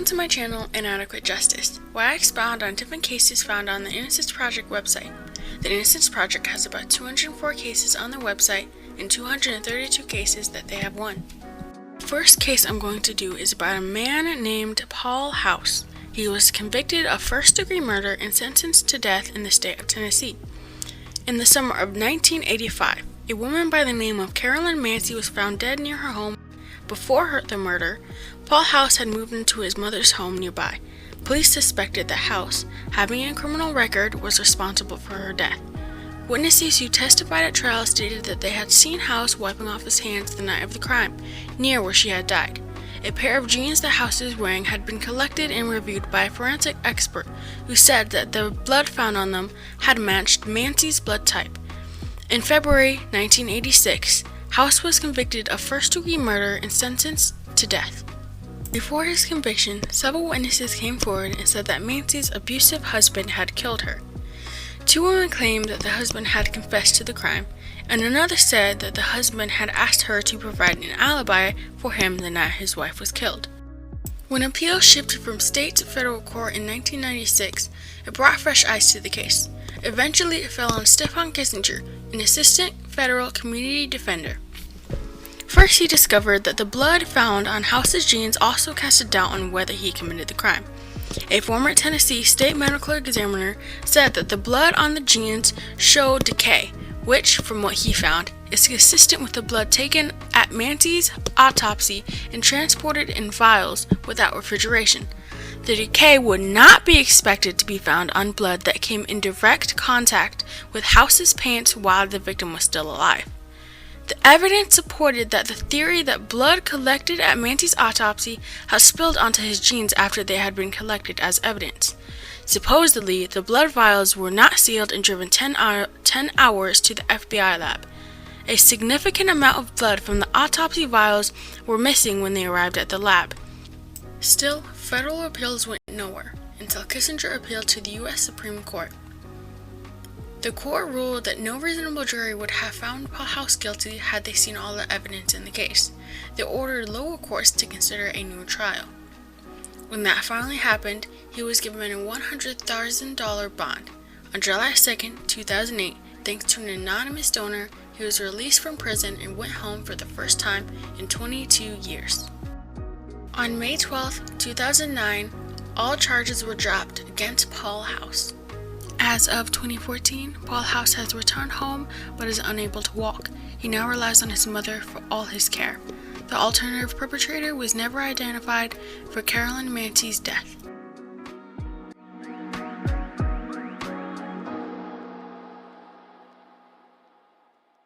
to my channel, Inadequate Justice, where I expound on different cases found on the Innocence Project website. The Innocence Project has about 204 cases on their website and 232 cases that they have won. The first case I'm going to do is about a man named Paul House. He was convicted of first-degree murder and sentenced to death in the state of Tennessee. In the summer of 1985, a woman by the name of Carolyn Mancy was found dead near her home. Before the murder, Paul House had moved into his mother's home nearby. Police suspected that House, having a criminal record, was responsible for her death. Witnesses who testified at trial stated that they had seen House wiping off his hands the night of the crime, near where she had died. A pair of jeans that House was wearing had been collected and reviewed by a forensic expert who said that the blood found on them had matched Mancy's blood type. In February 1986, House was convicted of first-degree murder and sentenced to death. Before his conviction, several witnesses came forward and said that Mancy's abusive husband had killed her. Two women claimed that the husband had confessed to the crime, and another said that the husband had asked her to provide an alibi for him the night his wife was killed. When appeals shifted from state to federal court in 1996, it brought fresh eyes to the case. Eventually, it fell on Stephan Kissinger, an assistant federal community defender. First, he discovered that the blood found on House's jeans also cast a doubt on whether he committed the crime. A former Tennessee state medical examiner said that the blood on the jeans showed decay, which, from what he found, is consistent with the blood taken at Mancy's autopsy and transported in vials without refrigeration. The decay would not be expected to be found on blood that came in direct contact with House's pants while the victim was still alive. The evidence supported that the theory that blood collected at Mancy's autopsy has spilled onto his jeans after they had been collected as evidence. Supposedly, the blood vials were not sealed and driven 10 hours to the FBI lab. A significant amount of blood from the autopsy vials were missing when they arrived at the lab. Still, federal appeals went nowhere until Kissinger appealed to the U.S. Supreme Court. The court ruled that no reasonable jury would have found Paul House guilty had they seen all the evidence in the case. They ordered lower courts to consider a new trial. When that finally happened, he was given a $100,000 bond. On July 2, 2008, thanks to an anonymous donor, he was released from prison and went home for the first time in 22 years. On May 12, 2009, all charges were dropped against Paul House. As of 2014, Paul House has returned home but is unable to walk. He now relies on his mother for all his care. The alternative perpetrator was never identified for Carolyn Mancy's death.